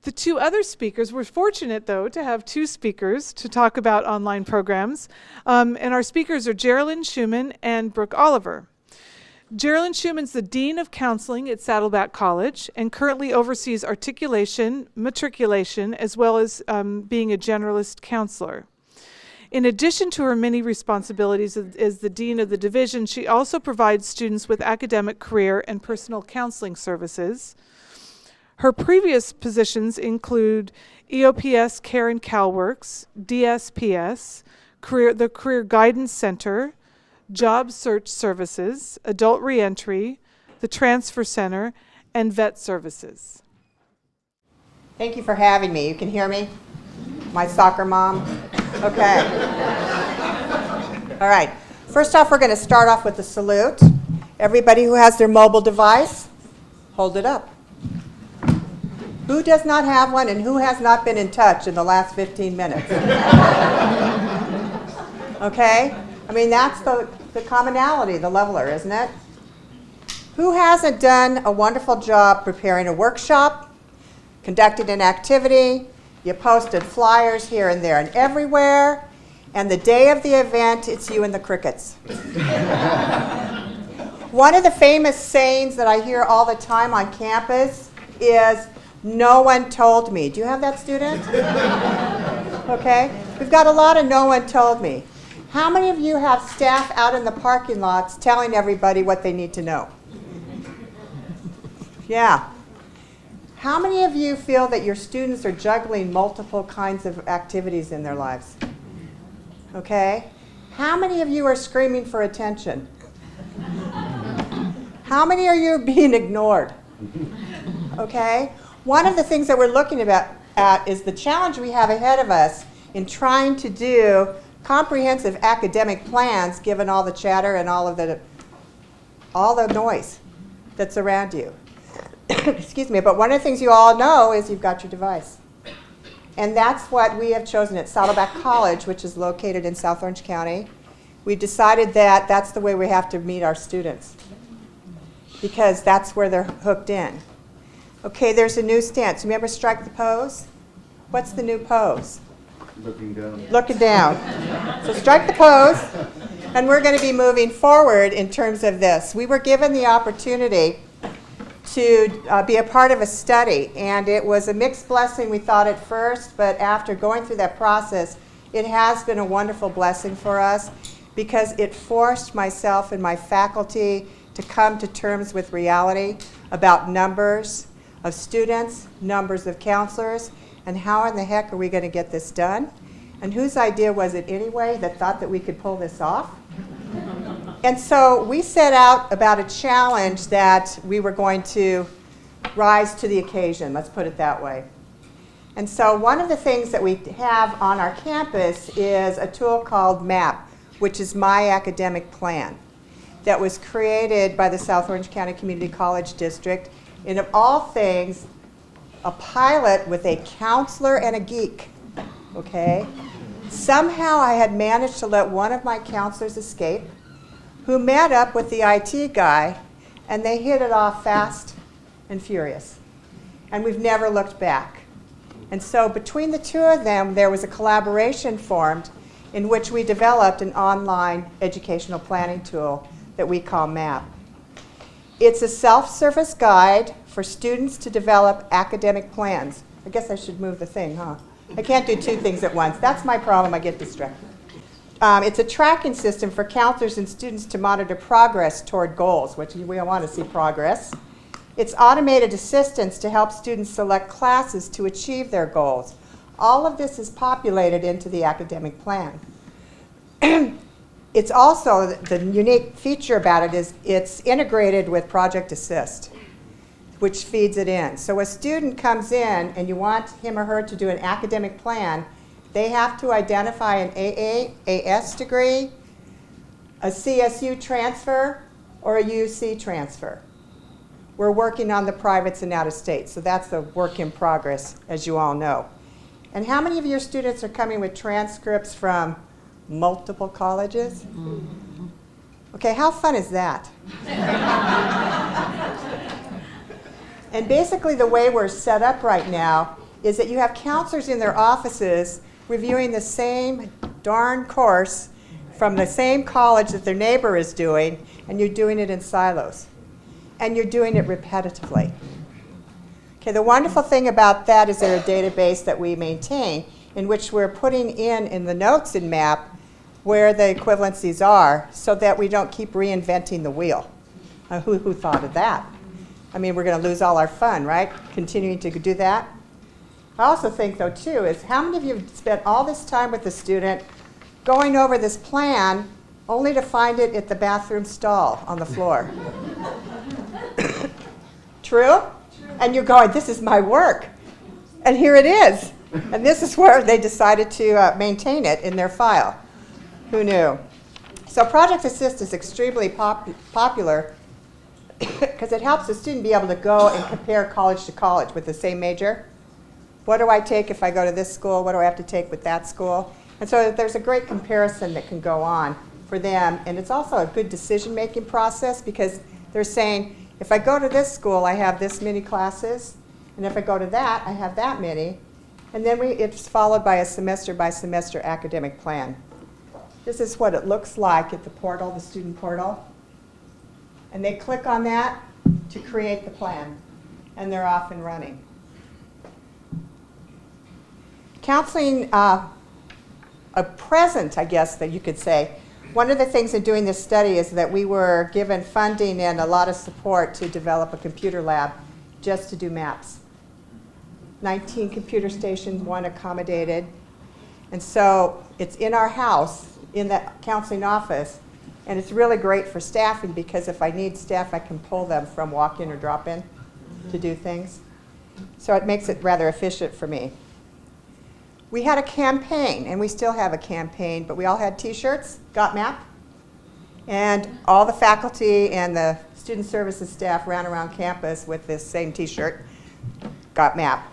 The two other speakers, we're fortunate though to have two speakers to talk about online programs. And our speakers are Jerilyn Chuman and Brooke Oliver. Jerilyn Chuman's the Dean of Counseling at Saddleback College and currently oversees articulation, matriculation, as well as being a generalist counselor. In addition to her many responsibilities as the Dean of the Division, she also provides students with academic, career, and personal counseling services. Her previous positions include EOPS Care and CalWorks, DSPS, the Career Guidance Center, Job Search Services, Adult Reentry, the Transfer Center, and Vet Services. Thank you for having me. You can hear me? My soccer mom? Okay. All right. First off, we're going to start off with a salute. Everybody who has their mobile device, hold it up. Who does not have one and who has not been in touch in the last 15 minutes? Okay? I mean, that's the commonality, the leveler, isn't it? Who hasn't done a wonderful job preparing a workshop, conducted an activity, you posted flyers here and there and everywhere, and the day of the event, it's you and the crickets. One of the famous sayings that I hear all the time on campus is, "No one told me." Do you have that, student? Okay. We've got a lot of "no one told me." How many of you have staff out in the parking lots telling everybody what they need to know? Yeah. How many of you feel that your students are juggling multiple kinds of activities in their lives? Okay. How many of you are screaming for attention? How many are you being ignored? Okay. One of the things that we're looking at is the challenge we have ahead of us in trying to do comprehensive academic plans given all the chatter and all the noise that's around you. Excuse me, but one of the things you all know is you've got your device. And that's what we have chosen at Saddleback College, which is located in South Orange County. We decided that that's the way we have to meet our students because that's where they're hooked in. Okay, there's a new stance. Remember strike the pose? What's the new pose? Looking down. Looking down. So strike the pose, and we're going to be moving forward in terms of this. We were given the opportunity to be a part of a study, and it was a mixed blessing, we thought at first, but after going through that process, it has been a wonderful blessing for us because it forced myself and my faculty to come to terms with reality about numbers of students, numbers of counselors, and how in the heck are we going to get this done? And whose idea was it anyway that thought that we could pull this off? And so we set out about a challenge that we were going to rise to the occasion, let's put it that way. And so one of the things that we have on our campus is a tool called MAP, which is My Academic Plan, that was created by the South Orange County Community College District, and of all things, a pilot with a counselor and a geek, okay? Somehow I had managed to let one of my counselors escape, who met up with the IT guy, and they hit it off fast and furious. And we've never looked back. And so between the two of them, there was a collaboration formed in which we developed an online educational planning tool that we call MAP. It's a self-service guide for students to develop academic plans. I guess I should move the thing, huh? I can't do two things at once. That's my problem. I get distracted. It's a tracking system for counselors and students to monitor progress toward goals, which we want to see progress. It's automated assistance to help students select classes to achieve their goals. All of this is populated into the academic plan. It's also, the unique feature about it is it's integrated with Project Assist, which feeds it in. So a student comes in and you want him or her to do an academic plan, they have to identify an AS degree, a CSU transfer, or a UC transfer. We're working on the privates and out of state, so that's the work in progress, as you all know. And how many of your students are coming with transcripts from multiple colleges? Okay, how fun is that? And basically the way we're set up right now is that you have counselors in their offices reviewing the same darn course from the same college that their neighbor is doing, and you're doing it in silos. And you're doing it repetitively. Okay, the wonderful thing about that is there's a database that we maintain in which we're putting in the notes in MAP where the equivalencies are so that we don't keep reinventing the wheel. Who thought of that? I mean, we're going to lose all our fun, right? Continuing to do that. I also think, though, too, is how many of you have spent all this time with the student going over this plan only to find it at the bathroom stall on the floor? True? And you're going, this is my work. And here it is. And this is where they decided to maintain it in their file. Who knew? So Project Assist is extremely popular because it helps the student be able to go and compare college to college with the same major. What do I take if I go to this school? What do I have to take with that school? And so there's a great comparison that can go on for them. And it's also a good decision-making process because they're saying, if I go to this school, I have this many classes. And if I go to that, I have that many. And then it's followed by a semester-by-semester academic plan. This is what it looks like at the portal, the student portal. And they click on that to create the plan. And they're off and running. Counseling, a present, I guess, that you could say. One of the things in doing this study is that we were given funding and a lot of support to develop a computer lab just to do maps. 19 computer stations, 1 accommodated. And so it's in our house, in the counseling office, and it's really great for staffing because if I need staff, I can pull them from walk-in or drop-in to do things. So it makes it rather efficient for me. We had a campaign, and we still have a campaign, but we all had T-shirts, Got Map, and all the faculty and the student services staff ran around campus with this same T-shirt, Got Map.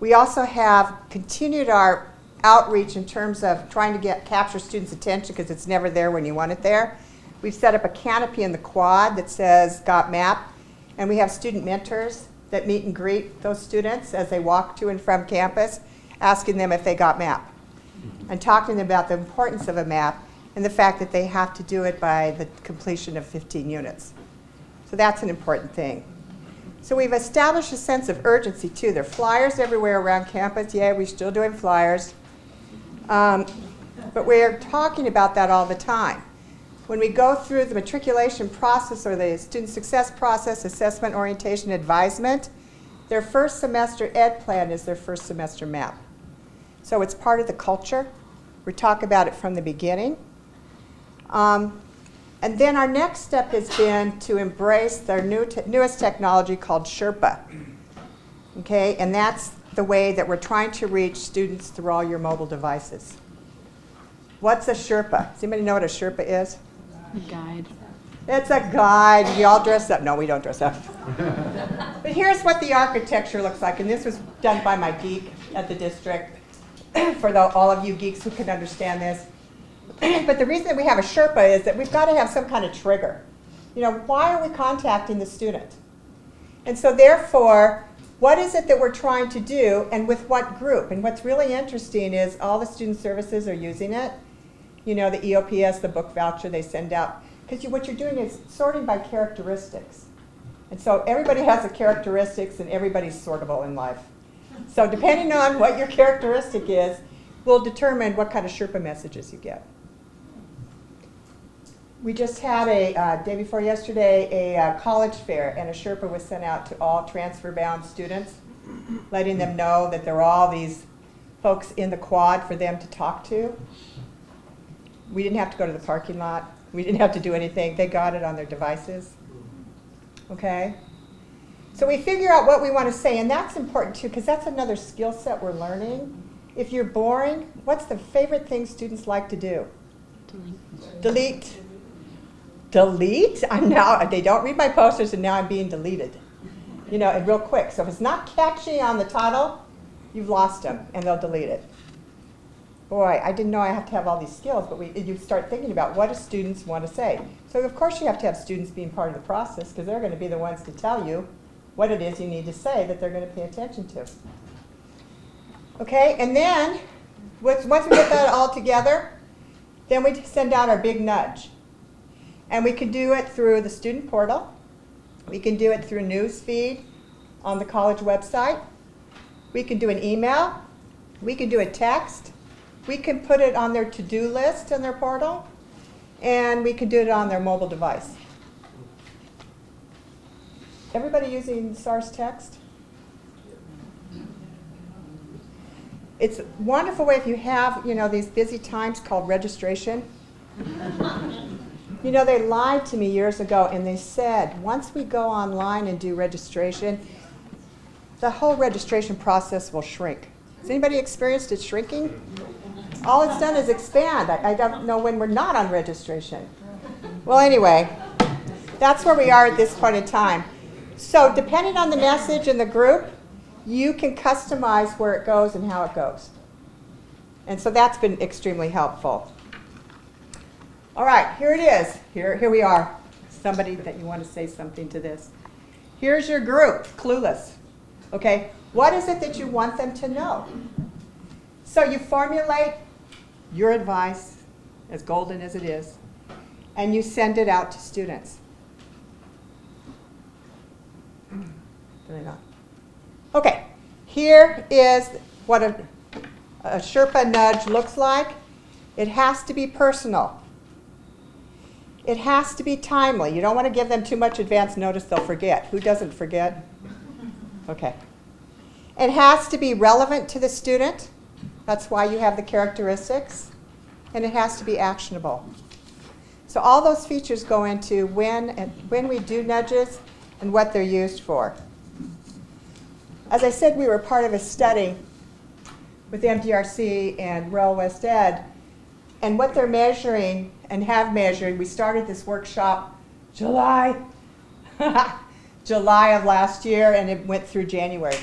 We also have continued our outreach in terms of trying to capture students' attention because it's never there when you want it there. We've set up a canopy in the quad that says Got Map, and we have student mentors that meet and greet those students as they walk to and from campus, asking them if they got MAP and talking about the importance of a MAP and the fact that they have to do it by the completion of 15 units. So that's an important thing. So we've established a sense of urgency too. There are flyers everywhere around campus. Yeah, we're still doing flyers. But we're talking about that all the time. When we go through the matriculation process or the student success process, assessment, orientation, advisement, their first semester ed plan is their first semester MAP. So it's part of the culture. We talk about it from the beginning. And then our next step has been to embrace their newest technology called Sherpa. Okay, and that's the way that we're trying to reach students through all your mobile devices. What's a Sherpa? Does anybody know what a Sherpa is? A guide. It's a guide. We all dress up. No, we don't dress up. But here's what the architecture looks like. And this was done by my geek at the district for all of you geeks who can understand this. But the reason that we have a Sherpa is that we've got to have some kind of trigger. You know, why are we contacting the student? And so therefore, what is it that we're trying to do and with what group? And what's really interesting is all the student services are using it. You know, the EOPS, the book voucher they send out. Because what you're doing is sorting by characteristics. And so everybody has the characteristics and everybody's sortable in life. So depending on what your characteristic is, will determine what kind of Sherpa messages you get. We just had day before yesterday, a college fair, and a Sherpa was sent out to all transfer-bound students, letting them know that there are all these folks in the quad for them to talk to. We didn't have to go to the parking lot. We didn't have to do anything. They got it on their devices. Okay? So we figure out what we want to say, and that's important too, because that's another skill set we're learning. If you're boring, what's the favorite thing students like to do? Delete. Delete? They don't read my posters, and now I'm being deleted. You know, and real quick. So if it's not catchy on the title, you've lost them, and they'll delete it. Boy, I didn't know I have to have all these skills, but you start thinking about what do students want to say. So of course you have to have students being part of the process, because they're going to be the ones to tell you what it is you need to say that they're going to pay attention to. Okay, and then once we get that all together, then we send out our big nudge. And we can do it through the student portal. We can do it through news feed on the college website. We can do an email. We can do a text. We can put it on their to-do list in their portal. And we can do it on their mobile device. Everybody using SARS text? It's a wonderful way if you have, these busy times called registration. They lied to me years ago and they said, once we go online and do registration, the whole registration process will shrink. Has anybody experienced it shrinking? All it's done is expand. I don't know when we're not on registration. Well, anyway, that's where we are at this point in time. So depending on the message in the group, you can customize where it goes and how it goes. And so that's been extremely helpful. All right, here it is. Here we are. Somebody that you want to say something to this. Here's your group, clueless. Okay, what is it that you want them to know? So you formulate your advice, as golden as it is, and you send it out to students. Okay, here is what a Sherpa nudge looks like. It has to be personal. It has to be timely. You don't want to give them too much advance notice, they'll forget. Who doesn't forget? Okay. It has to be relevant to the student. That's why you have the characteristics. And it has to be actionable. So all those features go into when we do nudges and what they're used for. As I said, we were part of a study with MDRC and Rural West Ed. And what they're measuring and have measured, we started this workshop July of last year, and it went through January.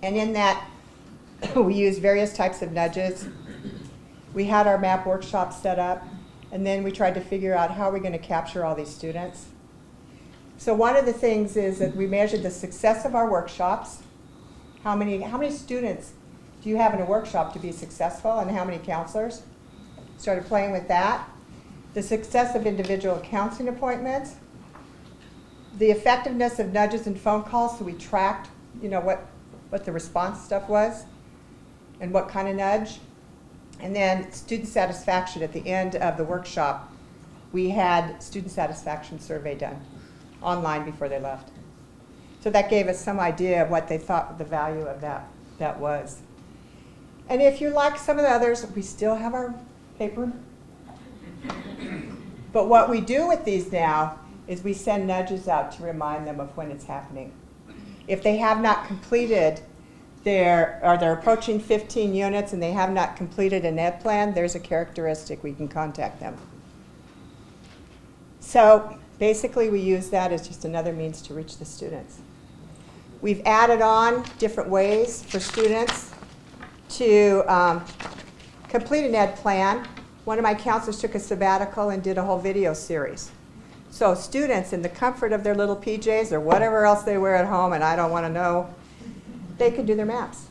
And in that, we used various types of nudges. We had our map workshop set up, and then we tried to figure out how we're going to capture all these students. So one of the things is that we measured the success of our workshops. How many students do you have in a workshop to be successful, and how many counselors? Started playing with that. The success of individual counseling appointments. The effectiveness of nudges and phone calls, so we tracked what the response stuff was and what kind of nudge. And then student satisfaction at the end of the workshop. We had student satisfaction survey done online before they left. So that gave us some idea of what they thought the value of that was. And if you like some of the others, we still have our paper. But what we do with these now is we send nudges out to remind them of when it's happening. If they have not completed they're approaching 15 units and they have not completed an ed plan, there's a characteristic we can contact them. So basically we use that as just another means to reach the students. We've added on different ways for students to complete an ed plan. One of my counselors took a sabbatical and did a whole video series. So students, in the comfort of their little PJs or whatever else they wear at home, and I don't want to know, they can do their maps.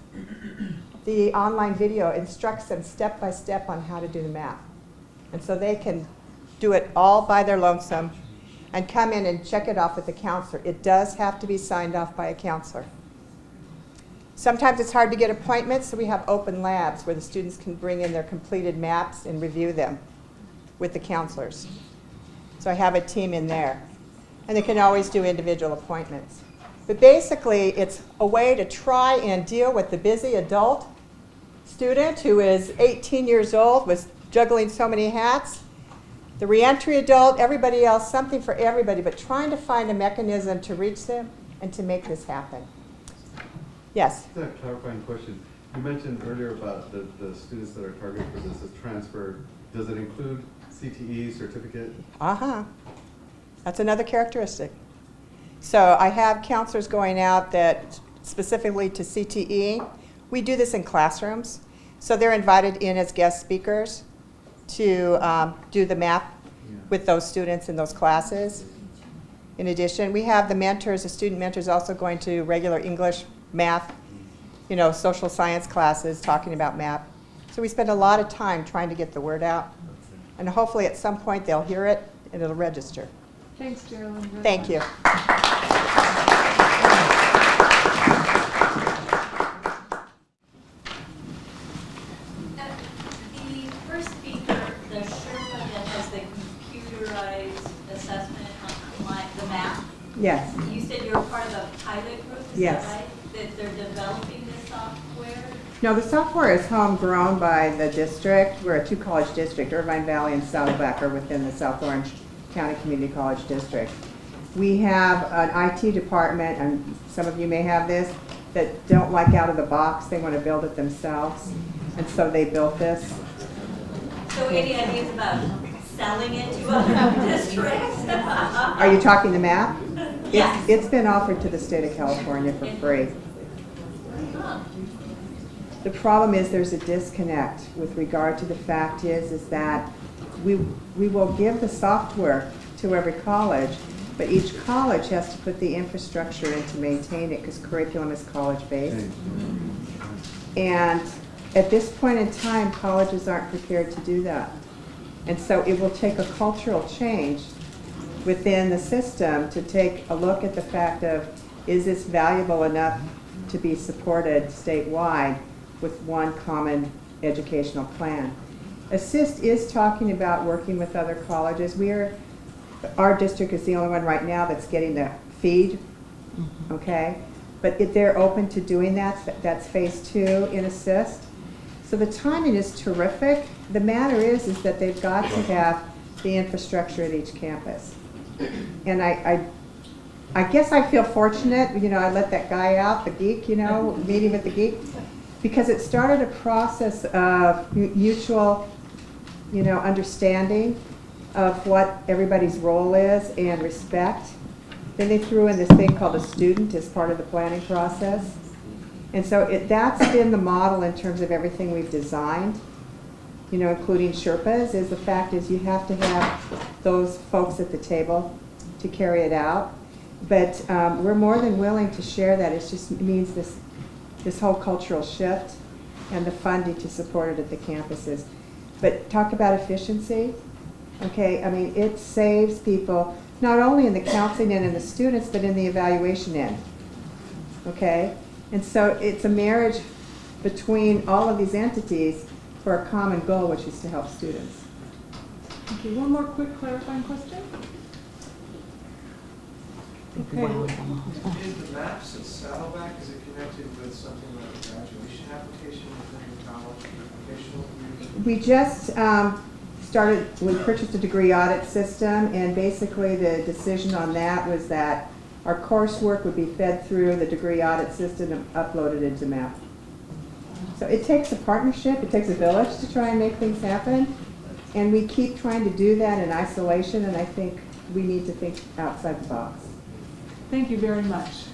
The online video instructs them step by step on how to do the map. And so they can do it all by their lonesome and come in and check it off with the counselor. It does have to be signed off by a counselor. Sometimes it's hard to get appointments, so we have open labs where the students can bring in their completed maps and review them with the counselors. So I have a team in there. And they can always do individual appointments. But basically, it's a way to try and deal with the busy adult student who is 18 years old, was juggling so many hats. The reentry adult, everybody else, something for everybody, but trying to find a mechanism to reach them and to make this happen. Yes? Just a clarifying question. You mentioned earlier about the students that are targeted for this as transfer. Does it include CTE certificate? Uh-huh. That's another characteristic. So I have counselors going out that specifically to CTE. We do this in classrooms. So they're invited in as guest speakers to do the map with those students in those classes. In addition, we have the mentors, the student mentors also going to regular English, math, social science classes talking about MAP. So we spend a lot of time trying to get the word out. And hopefully at some point they'll hear it and it'll register. Thanks, Jerilyn. Thank you. The first speaker, the Sherpa that has the computerized assessment on the map, Yes. you said you're part of a pilot group, is Yes. that right? That they're developing this software? No, the software is homegrown by the district. We're a two-college district. Irvine Valley and Saddleback are within the South Orange County Community College District. We have an IT department, and some of you may have this, that don't like out of the box. They want to build it themselves. And so they built this. So any ideas about selling it to other districts? Are you talking the map? Yes. It's been offered to the state of California for free. Huh. The problem is there's a disconnect with regard to the fact is that we will give the software to every college, but each college has to put the infrastructure in to maintain it because curriculum is college-based. And at this point in time, colleges aren't prepared to do that. And so it will take a cultural change within the system to take a look at the fact of, is this valuable enough to be supported statewide with one common educational plan? Assist is talking about working with other colleges. Our district is the only one right now that's getting the feed, okay? But if they're open to doing that, that's phase 2 in Assist. So the timing is terrific. The matter is that they've got to have the infrastructure at each campus. And I guess I feel fortunate, I let that guy out, the geek, meeting with the geek, because it started a process of mutual, understanding of what everybody's role is and respect. Then they threw in this thing called a student as part of the planning process. And so that's been the model in terms of everything we've designed, including Sherpas, is the fact is you have to have those folks at the table to carry it out. But we're more than willing to share that. It just means this whole cultural shift and the funding to support it at the campuses. But talk about efficiency. Okay, I mean, it saves people not only in the counseling end and the students, but in the evaluation end. Okay? And so it's a marriage between all of these entities for a common goal, which is to help students. Okay, one more quick clarifying question. Okay. In the maps at Saddleback, is it connected with something like a graduation application within the college educational community? We just we purchased a degree audit system, and basically the decision on that was that our coursework would be fed through the degree audit system and uploaded into MAP. So it takes a partnership, it takes a village to try and make things happen, and we keep trying to do that in isolation, and I think we need to think outside the box. Thank you very much.